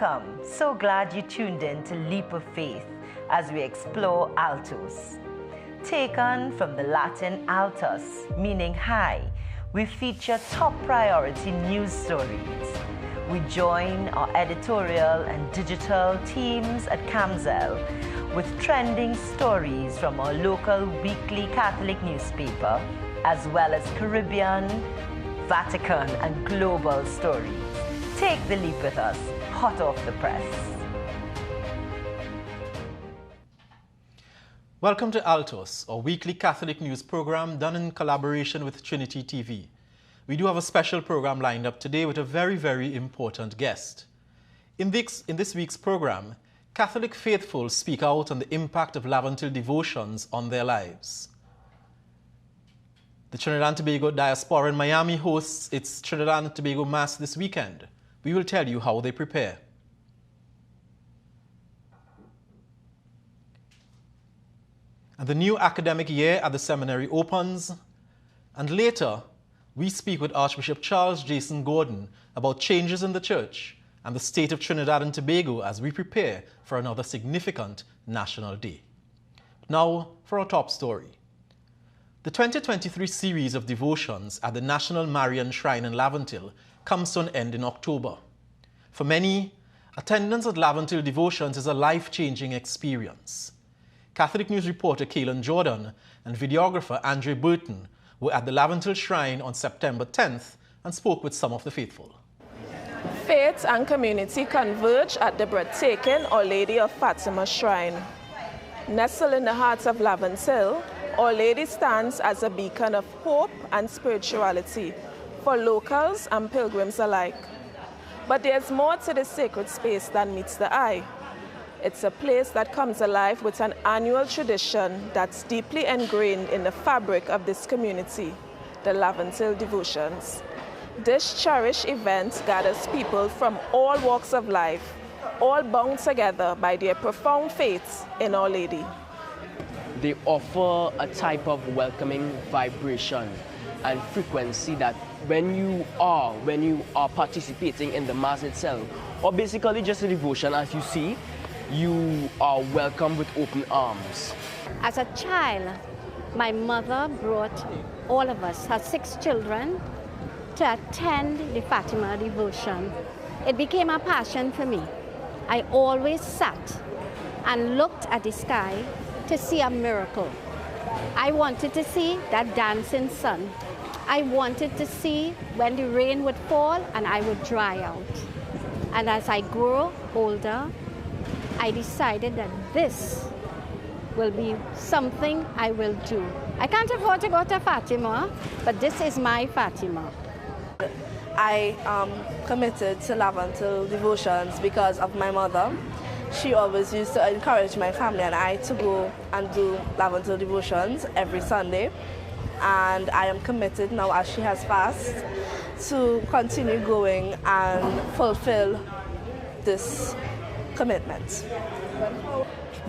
Welcome. So glad you tuned in to Leap of Faith as we explore Altos. Taken from the Latin altus, meaning high, we feature top priority news stories. We join our editorial and digital teams at Camzel with trending stories from our local weekly Catholic newspaper, as well as Caribbean, Vatican, and global stories. Take the leap with us, hot off the press. Welcome to Altos, our weekly Catholic news program done in collaboration with Trinity TV. We do have a special program lined up today with a very, very important guest. In this week's program, Catholic faithful speak out on the impact of Laventille devotions on their lives. The Trinidad and Tobago diaspora in Miami hosts its Trinidad and Tobago Mass this weekend. We will tell you how they prepare. And the new academic year at the seminary opens. And later, we speak with Archbishop Charles Jason Gordon about changes in the church and the state of Trinidad and Tobago as we prepare for another significant national day. Now for our top story. The 2023 series of devotions at the National Marian Shrine in Laventille comes to an end in October. For many, attendance at Laventille devotions is a life-changing experience. Catholic News reporter Kaylin Jordan and videographer Andre Burton were at the Laventille Shrine on September 10th and spoke with some of the faithful. Faith and community converge at the breathtaking Our Lady of Fatima Shrine. Nestled in the heart of Laventille, Our Lady stands as a beacon of hope and spirituality for locals and pilgrims alike. But there's more to this sacred space than meets the eye. It's a place that comes alive with an annual tradition that's deeply ingrained in the fabric of this community, the Laventille devotions. This cherished event gathers people from all walks of life, all bound together by their profound faith in Our Lady. They offer a type of welcoming vibration and frequency that when you are participating in the Mass itself, or basically just a devotion as you see, you are welcomed with open arms. As a child, my mother brought all of us, her 6 children, to attend the Fatima devotion. It became a passion for me. I always sat and looked at the sky to see a miracle. I wanted to see that dancing sun. I wanted to see when the rain would fall and I would dry out. And as I grew older, I decided that this will be something I will do. I can't afford to go to Fatima, but this is my Fatima. I am committed to Laventille devotions because of my mother. She always used to encourage my family and I to go and do Laventille devotions every Sunday. And I am committed now, as she has passed, to continue going and fulfill this commitment.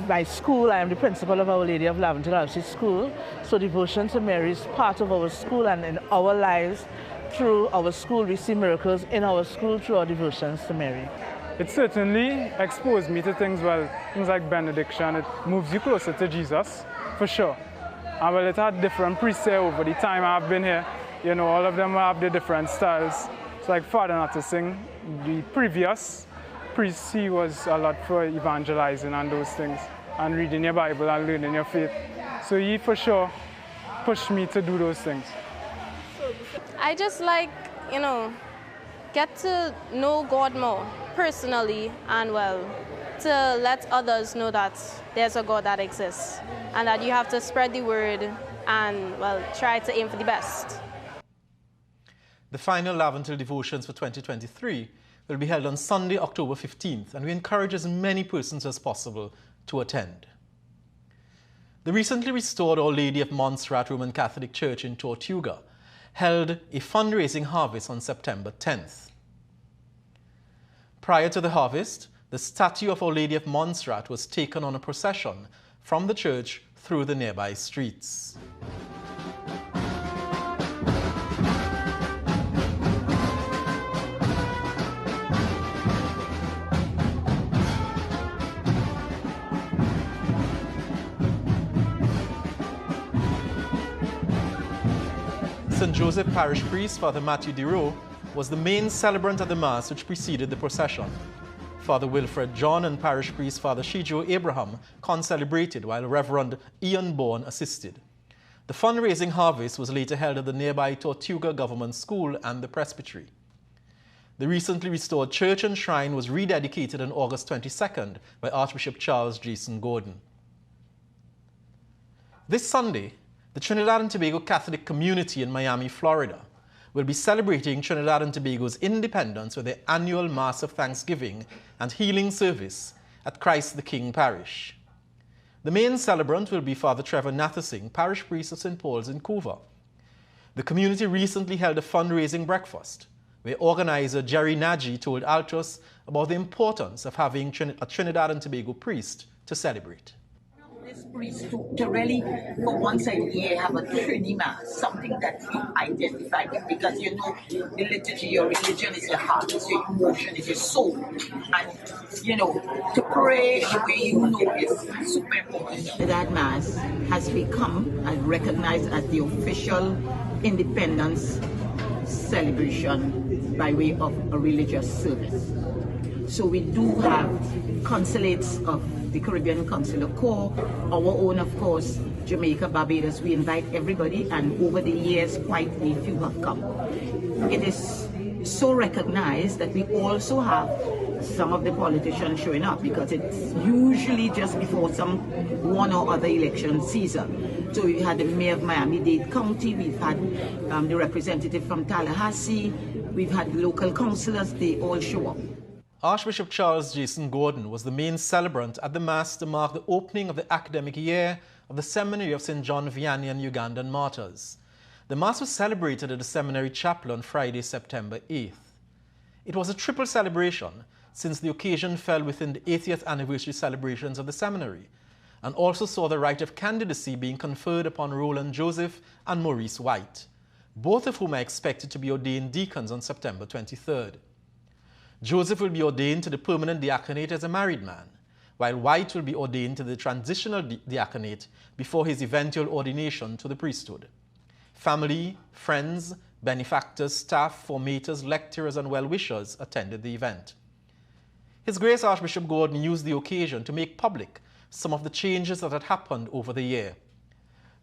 My school, I am the principal of Our Lady of Laventille Altos School, so devotion to Mary is part of our school and in our lives. Through our school, we see miracles in our school through our devotions to Mary. It certainly exposed me to things like benediction. It moves you closer to Jesus, for sure. And well, it had different priests here over the time I've been here. You know, all of them have their different styles. It's like Father Nattersing, the previous priest, he was a lot for evangelizing and those things, and reading your Bible and learning your faith. So he for sure pushed me to do those things. I just get to know God more personally and to let others know that there's a God that exists and that you have to spread the word and, try to aim for the best. The final Laventille devotions for 2023 will be held on Sunday, October 15th, and we encourage as many persons as possible to attend. The recently restored Our Lady of Montserrat Roman Catholic Church in Tortuga held a fundraising harvest on September 10th. Prior to the harvest, the statue of Our Lady of Montserrat was taken on a procession from the church through the nearby streets. St. Joseph Parish Priest, Father Matthew DeRoe, was the main celebrant at the Mass which preceded the procession. Father Wilfred John and Parish Priest Father Shijo Abraham concelebrated while Reverend Ian Bourne assisted. The fundraising harvest was later held at the nearby Tortuga Government School and the Presbytery. The recently restored church and shrine was rededicated on August 22nd by Archbishop Charles Jason Gordon. This Sunday, the Trinidad and Tobago Catholic community in Miami, Florida, will be celebrating Trinidad and Tobago's independence with their annual Mass of Thanksgiving and Healing Service at Christ the King Parish. The main celebrant will be Father Trevor Nathasing, Parish Priest of St. Paul's in Couva. The community recently held a fundraising breakfast, where organizer Jerry Nagy told Altos about the importance of having a Trinidad and Tobago priest to celebrate. This priest to really, for once a year, have a Trinity Mass, something that we identify with, because you know, the liturgy, your religion is your heart, it's your emotion, it's your soul. And, you know, to pray the way you know is super important. That Mass has become and recognized as the official independence celebration by way of a religious service. So we do have consulates of the Caribbean Consular Corps, our own, of course, Jamaica, Barbados. We invite everybody, and over the years, quite a few have come. It is so recognized that we also have some of the politicians showing up, because it's usually just before some one or other election season. So we had the mayor of Miami-Dade County, we've had the representative from Tallahassee, we've had local councillors, they all show up. Archbishop Charles Jason Gordon was the main celebrant at the Mass to mark the opening of the academic year of the Seminary of St. John Vianney and Ugandan Martyrs. The Mass was celebrated at the Seminary Chapel on Friday, September 8th. It was a triple celebration, since the occasion fell within the 80th anniversary celebrations of the Seminary, and also saw the right of candidacy being conferred upon Roland Joseph and Maurice White, both of whom are expected to be ordained deacons on September 23rd. Joseph will be ordained to the permanent diaconate as a married man, while White will be ordained to the transitional diaconate before his eventual ordination to the priesthood. Family, friends, benefactors, staff, formators, lecturers, and well-wishers attended the event. His Grace Archbishop Gordon used the occasion to make public some of the changes that had happened over the year.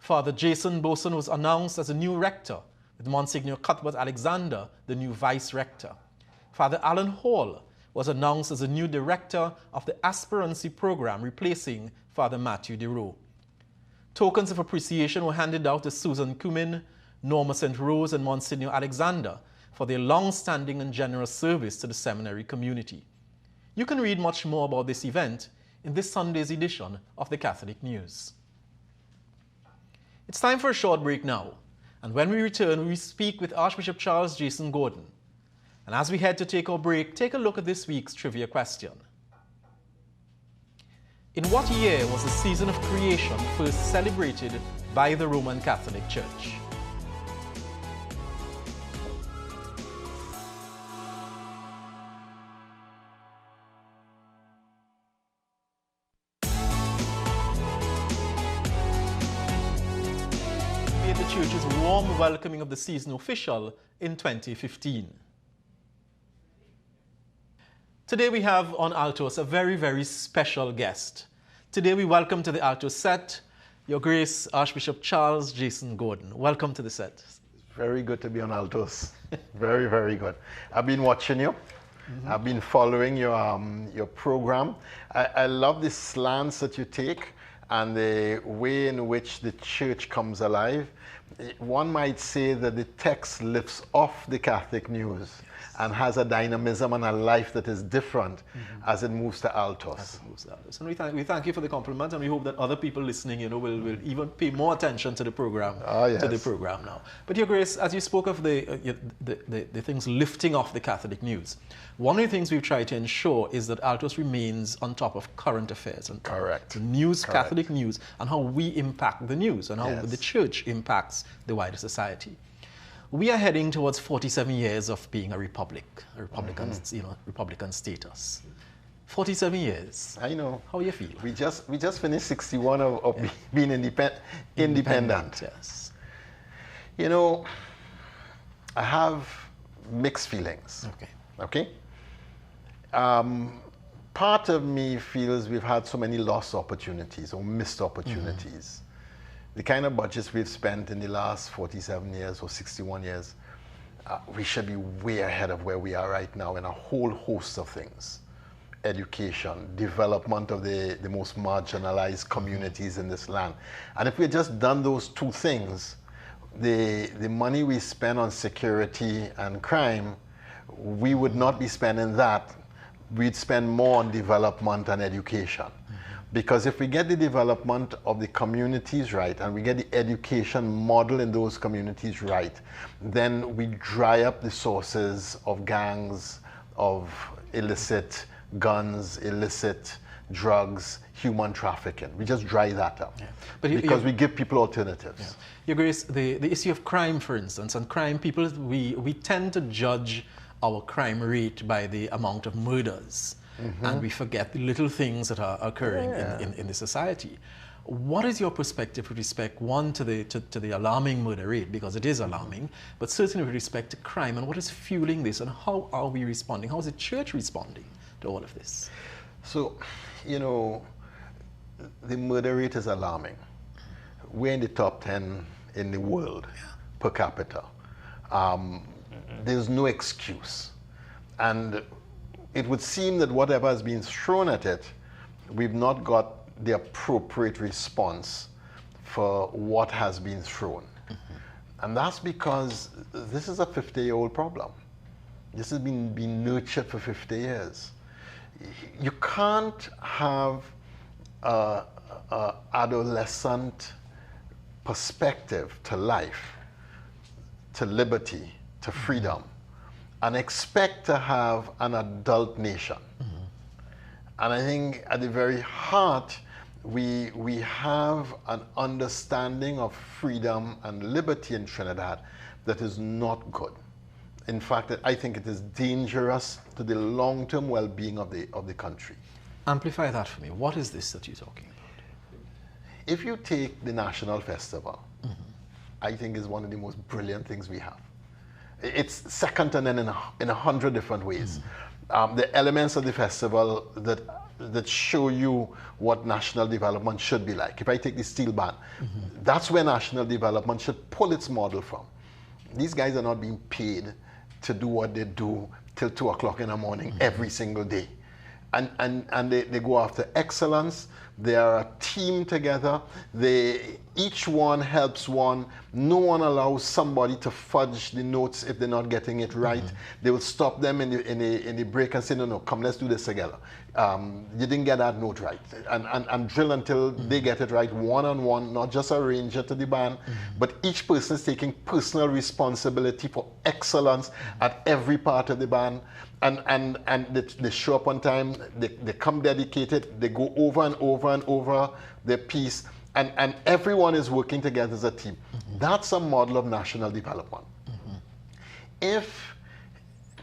Father Jason Boson was announced as a new rector, with Monsignor Cuthbert Alexander, the new vice-rector. Father Alan Hall was announced as a new director of the aspirancy program, replacing Father Matthew DeRoe. Tokens of appreciation were handed out to Susan Cumin, Norma St. Rose, and Monsignor Alexander for their long-standing and generous service to the seminary community. You can read much more about this event in this Sunday's edition of the Catholic News. It's time for a short break now, and when we return, we speak with Archbishop Charles Jason Gordon. And as we head to take our break, take a look at this week's trivia question. In what year was the season of creation first celebrated by the Roman Catholic Church? Made the Church's warm welcoming of the season official in 2015. Today we have on Altos a very, very special guest. Today we welcome to the Altos set Your Grace Archbishop Charles Jason Gordon. Welcome to the set. It's very good to be on Altos. Very, very good. I've been watching you. I've been following your program. I love the slants that you take and the way in which the church comes alive. One might say that the text lifts off the Catholic news and has a dynamism and a life that is different as it moves to Altos. And we thank you for the compliment, and we hope that other people listening, will even pay more attention to the program, now. But Your Grace, as you spoke of the things lifting off the Catholic news, one of the things we've tried to ensure is that Altos remains on top of current affairs and the news, Catholic news, and how we impact the news and how the Church impacts the wider society. We are heading towards 47 years of being a republic, Republican status. 47 years. I know. How you feel? We just finished 61 of being independent. Yes. I have mixed feelings. Okay. Okay? Part of me feels we've had so many lost opportunities or missed opportunities. The kind of budgets we've spent in the last 47 years or 61 years, we should be way ahead of where we are right now in a whole host of things. Education, development of the most marginalized communities in this land. And if we had just done those two things, the money we spend on security and crime, we would not be spending that. We'd spend more on development and education. Because if we get the development of the communities right and we get the education model in those communities right, then we dry up the sources of gangs, of illicit guns, illicit drugs, human trafficking. We just dry that up. But because we give people alternatives. Your Grace, the issue of crime, for instance, and crime, people, we tend to judge our crime rate by the amount of murders. And we forget the little things that are occurring in the society. What is your perspective with respect, one, to the alarming murder rate, because it is alarming, but certainly with respect to crime, and what is fueling this, and how are we responding? How is the church responding to all of this? So, you know, the murder rate is alarming. We're in the top 10 in the world per capita. There's no excuse. And it would seem that whatever has been thrown at it, we've not got the appropriate response for what has been thrown. And that's because this is a 50-year-old problem. This has been nurtured for 50 years. You can't have an adolescent perspective to life, to liberty, to freedom, and expect to have an adult nation. And I think at the very heart, we have an understanding of freedom and liberty in Trinidad that is not good. In fact, I think it is dangerous to the long-term well-being of the country. Amplify that for me. What is this that you're talking about? If you take the National Festival, I think is one of the most brilliant things we have. It's second to none in 100 different ways. The elements of the festival that show you what national development should be like. If I take the steel band, that's where national development should pull its model from. These guys are not being paid to do what they do till 2 o'clock in the morning every single day. And they go after excellence. They are a team together. Each one helps one. No one allows somebody to fudge the notes if they're not getting it right. They will stop them in the break and say, no, come, let's do this together. You didn't get that note right. And drill until they get it right, one-on-one, not just a ranger to the band, but each person is taking personal responsibility for excellence at every part of the band. And they show up on time, they come dedicated, they go over and over and over their piece, and everyone is working together as a team. That's a model of national development. If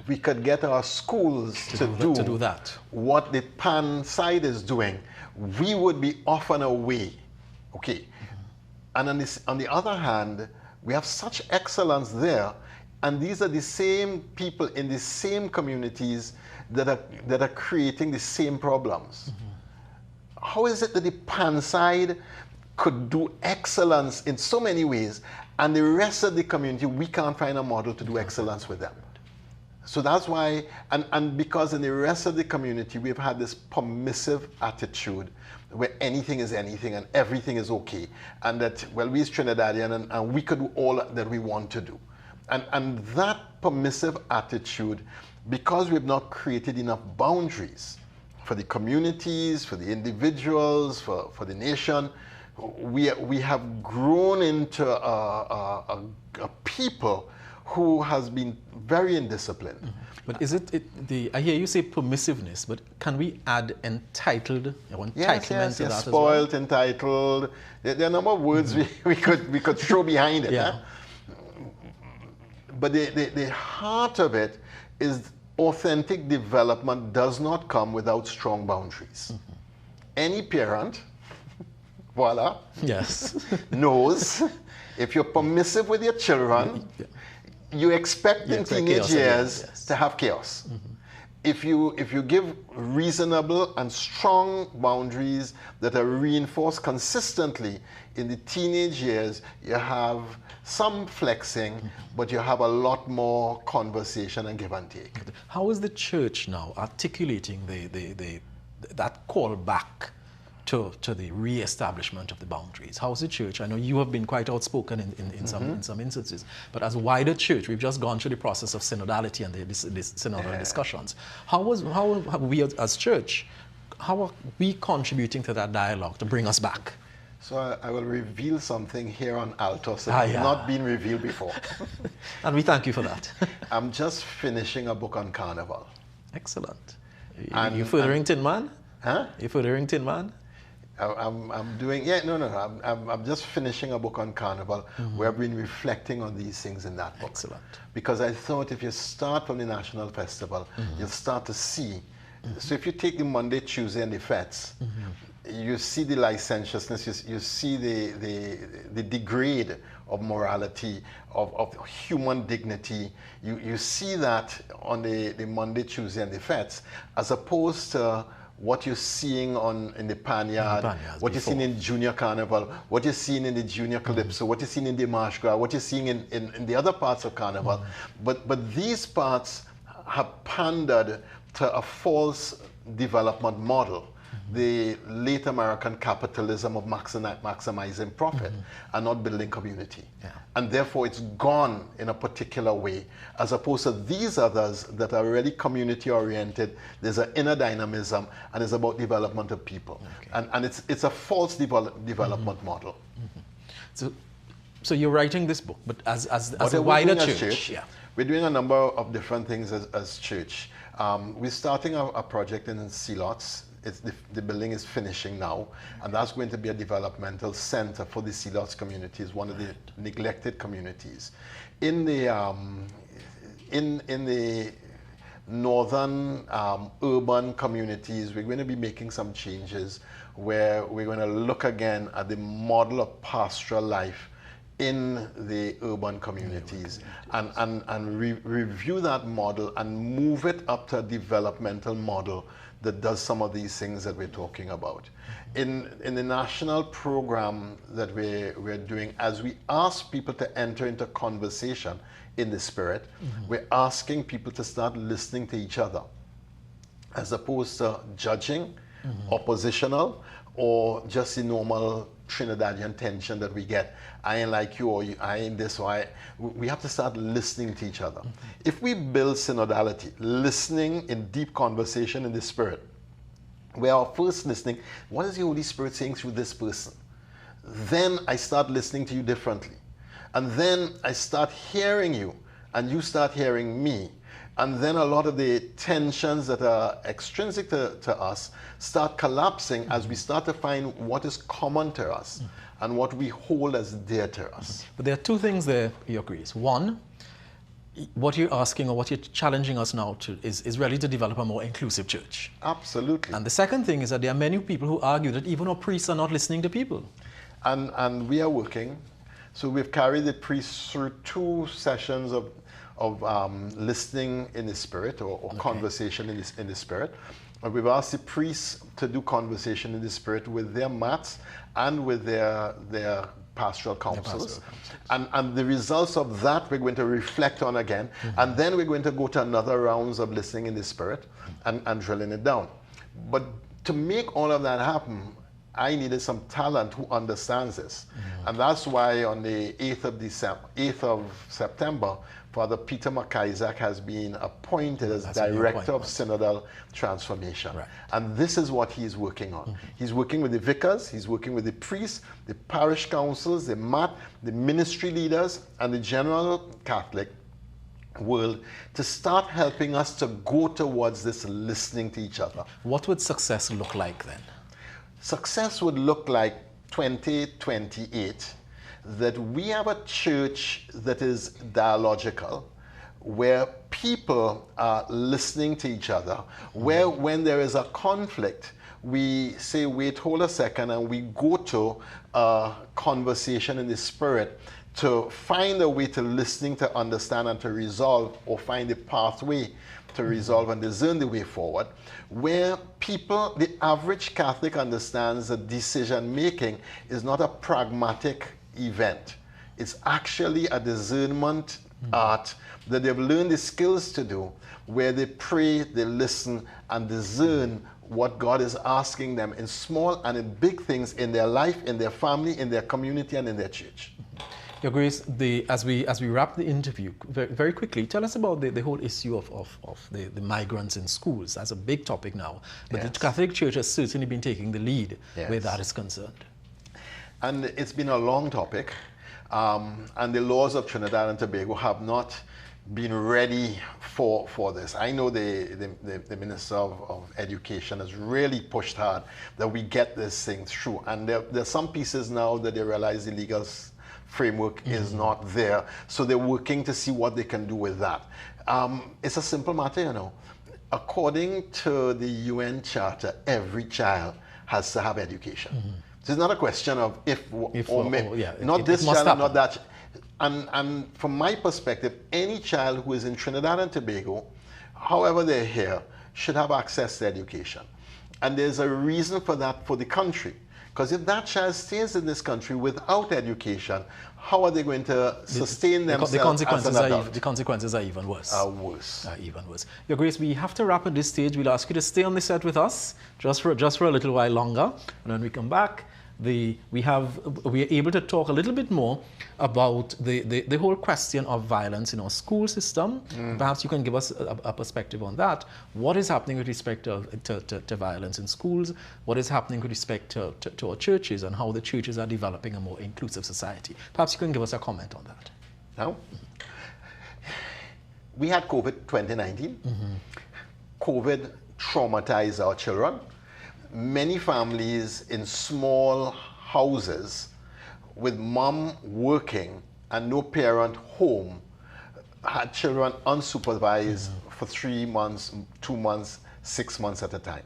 we could get our schools to do that, what the PAN side is doing, we would be off and away. Okay. And on the other hand, we have such excellence there. And these are the same people in the same communities that are creating the same problems. How is it that the PAN side could do excellence in so many ways, and the rest of the community, we can't find a model to do excellence with them? So that's why, and because in the rest of the community, we've had this permissive attitude where anything is anything and everything is okay. And that, well, we're Trinidadian and we could do all that we want to do. And that permissive attitude, because we've not created enough boundaries for the communities, for the individuals, for the nation, we have grown into a people who has been very indisciplined. But is I hear you say permissiveness, but can we add entitled, or entitlement to that spoiled, as well? entitled. There are a number of words we could throw behind it. Yeah. But the heart of it is authentic development does not come without strong boundaries. Any parent, voila, yes, knows if you're permissive with your children, you expect in teenage years yes. to have chaos. If you give reasonable and strong boundaries that are reinforced consistently in the teenage years, you have some flexing, but you have a lot more conversation and give and take. How is the church now articulating that call back to the re-establishment of the boundaries? How is the church? I know you have been quite outspoken in some instances, but as a wider church, we've just gone through the process of synodality and this synodal discussions. How have we as church, how are we contributing to that dialogue to bring us back? So I will reveal something here on Altos that has not been revealed before. And we thank you for that. I'm just finishing a book on Carnival. Excellent. You furthering Tin Man? Huh? You furthering Tin Man? I'm doing, I'm just finishing a book on Carnival where I've been reflecting on these things in that book. Excellent. Because I thought if you start from the National Festival, you'll start to see. So if you take the Monday, Tuesday, and the fetes, you see the licentiousness, you see the degrade of morality, of human dignity. You see that on the Monday, Tuesday, and the fetes, as opposed to what you're seeing in the Panyard, what you're seeing in Junior Carnival, what you're seeing in the Junior Calypso, what you're seeing in the March Gras, what you're seeing in the other parts of Carnival. But these parts have pandered to a false development model. The late American capitalism of maximizing profit and not building community. And therefore it's gone in a particular way, as opposed to these others that are really community oriented. There's an inner dynamism and it's about development of people. And it's a false development model. So you're writing this book, but as a wider church. We're doing a number of different things as church. We're starting a project in Sealots. The building is finishing now, and that's going to be a developmental center for the Sealots community. It's one of the neglected communities. In the northern urban communities, we're going to be making some changes where we're going to look again at the model of pastoral life in the urban communities and review that model and move it up to a developmental model that does some of these things that we're talking about. In the national program that we're doing, as we ask people to enter into conversation in the spirit, we're asking people to start listening to each other, as opposed to judging, oppositional, or just the normal Trinidadian tension that we get. I ain't like you, or I ain't this, or we have to start listening to each other. If we build synodality, listening in deep conversation in the Spirit, we are first listening, what is the Holy Spirit saying through this person? Then I start listening to you differently. And then I start hearing you, and you start hearing me. And then a lot of the tensions that are extrinsic to us start collapsing as we start to find what is common to us and what we hold as dear to us. But there are two things there, you agree. One, what you're asking or what you're challenging us now to is really to develop a more inclusive church. Absolutely. And the second thing is that there are many people who argue that even our priests are not listening to people. And we are working. So we've carried the priests through 2 sessions of listening in the spirit or conversation in the spirit. And we've asked the priests to do conversation in the spirit with their mats and with their pastoral councils. And the results of that we're going to reflect on again. And then we're going to go to another rounds of listening in the spirit and drilling it down. But to make all of that happen, I needed some talent who understands this. And that's why on the 8th of September, Father Peter McIsaac has been appointed as Director of Synodal Transformation. And this is what he's working on. He's working with the vicars, he's working with the priests, the parish councils, the MAT, the ministry leaders, and the general Catholic world to start helping us to go towards this listening to each other. What would success look like then? Success would look like 2028, that we have a church that is dialogical, where people are listening to each other, where when there is a conflict, we say, wait, hold a second, and we go to a conversation in the spirit to find a way to listening, to understand, and to resolve, or find a pathway to resolve and discern the way forward, where people, the average Catholic understands that decision making is not a pragmatic event. It's actually a discernment art that they've learned the skills to do, where they pray, they listen, and discern what God is asking them in small and in big things in their life, in their family, in their community, and in their church. Your Grace, as we wrap the interview, very quickly, tell us about the whole issue of the migrants in schools. That's a big topic now. But the Catholic Church has certainly been taking the lead where that is concerned. And it's been a long topic. And the laws of Trinidad and Tobago have not been ready for this. I know the Minister of Education has really pushed hard that we get this thing through. And there's some pieces now that they realize the legal framework is not there. So they're working to see what they can do with that. It's a simple matter, you know. According to the UN Charter, every child has to have education. So it's not a question of if or maybe, not this child and not that. And from my perspective, any child who is in Trinidad and Tobago, however they're here, should have access to education. And there's a reason for that for the country. Because if that child stays in this country without education, how are they going to sustain themselves as an adult? The consequences are even worse. Worse. Even worse. Your Grace, we have to wrap at this stage. We'll ask you to stay on the set with us just for a little while longer. And when we come back, we are able to talk a little bit more about the whole question of violence in our school system. Perhaps you can give us a perspective on that. What is happening with respect to violence in schools? What is happening with respect to our churches and how the churches are developing a more inclusive society? Perhaps you can give us a comment on that. Now, we had COVID 2019. COVID traumatized our children. Many families in small houses with mom working and no parent home had children unsupervised for 3 months, 2 months, 6 months at a time.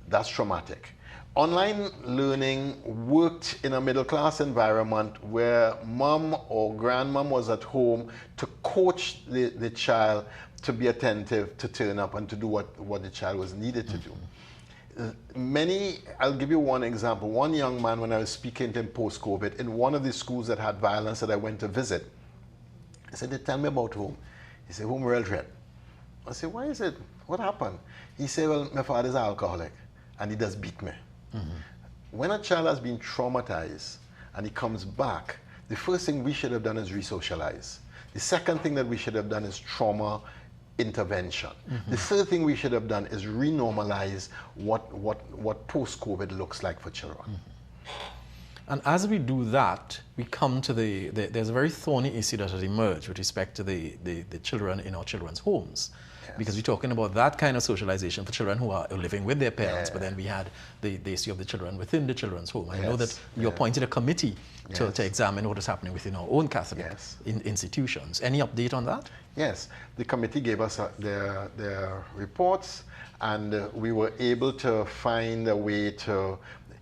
That's traumatic. Online learning worked in a middle class environment where mom or grandmom was at home to coach the child to be attentive, to turn up and to do what the child was needed to do. I'll give you one example. One young man, when I was speaking to him post-COVID, in one of the schools that had violence that I went to visit, I said, tell me about home. He said, home real dread. I said, why is it? What happened? He said, well, my father's an alcoholic and he does beat me. When a child has been traumatized and he comes back, the first thing we should have done is re-socialize. The second thing that we should have done is trauma intervention. The third thing we should have done is renormalize what post-COVID looks like for children. And as we do that, we come to there's a very thorny issue that has emerged with respect to the children in our children's homes. Because we're talking about that kind of socialization for children who are living with their parents, but then we had the issue of the children within the children's home. I know that you appointed a committee to examine what is happening within our own Catholic institutions. Any update on that? Yes, the committee gave us their reports, and we were able to find a way to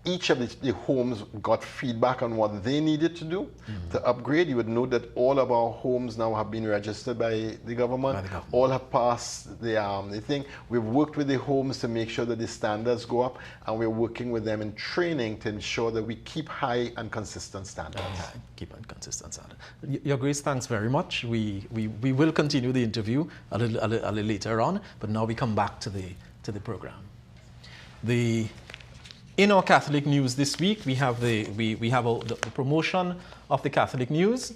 each of the homes got feedback on what they needed to do to upgrade. You would know that all of our homes now have been registered by the government. All have passed the thing. We've worked with the homes to make sure that the standards go up, and we're working with them in training to ensure that we keep high and consistent standards. Keep on consistent standards. Your Grace, thanks very much. We will continue the interview a little later on, but now we come back to the program. In our Catholic news this week, we have the promotion of the Catholic news,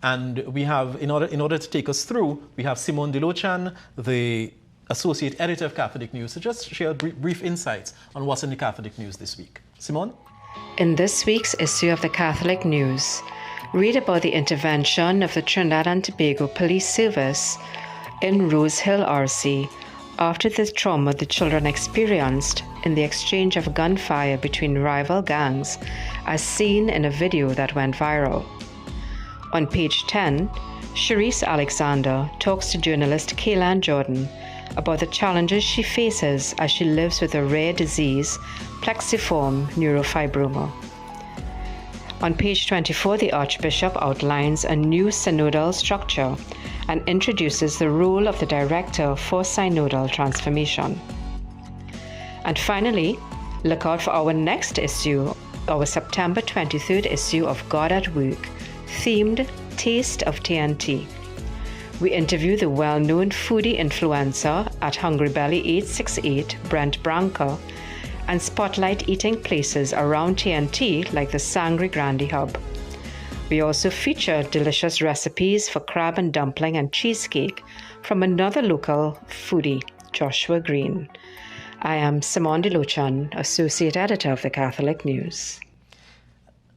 and we have, in order to take us through, we have Simone Delochan, the associate editor of Catholic News, to just share brief insights on what's in the Catholic news this week. Simone? In this week's issue of the Catholic News, read about the intervention of the Trinidad and Tobago Police Service in Rose Hill RC after the trauma the children experienced in the exchange of gunfire between rival gangs, as seen in a video that went viral. On page 10, Sharice Alexander talks to journalist Kaylan Jordan about the challenges she faces as she lives with a rare disease, plexiform neurofibroma. On page 24, the Archbishop outlines a new synodal structure and introduces the role of the Director for Synodal Transformation. And finally, look out for our next issue, our September 23rd issue of God at Work, themed Taste of TNT. We interview the well-known foodie influencer at Hungry Belly 868, Brent Branca, and spotlight eating places around TNT like the Sangre Grande Hub. We also feature delicious recipes for crab and dumpling and cheesecake from another local foodie, Joshua Green. I am Simone DeLochan, Associate Editor of the Catholic News.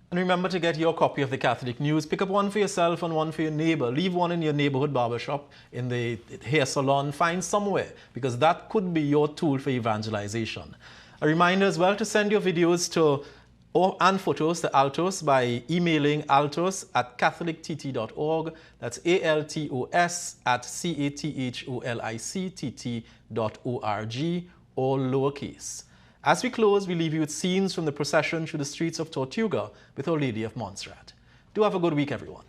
And remember to get your copy of the Catholic News. Pick up one for yourself and one for your neighbor. Leave one in your neighborhood barbershop, in the hair salon. Find somewhere, because that could be your tool for evangelization. A reminder as well to send your videos and photos to Altos by emailing altos@catholictt.org. That's altos@catholictt.org, all lowercase. As we close, we leave you with scenes from the procession through the streets of Tortuga with Our Lady of Montserrat. Do have a good week, everyone.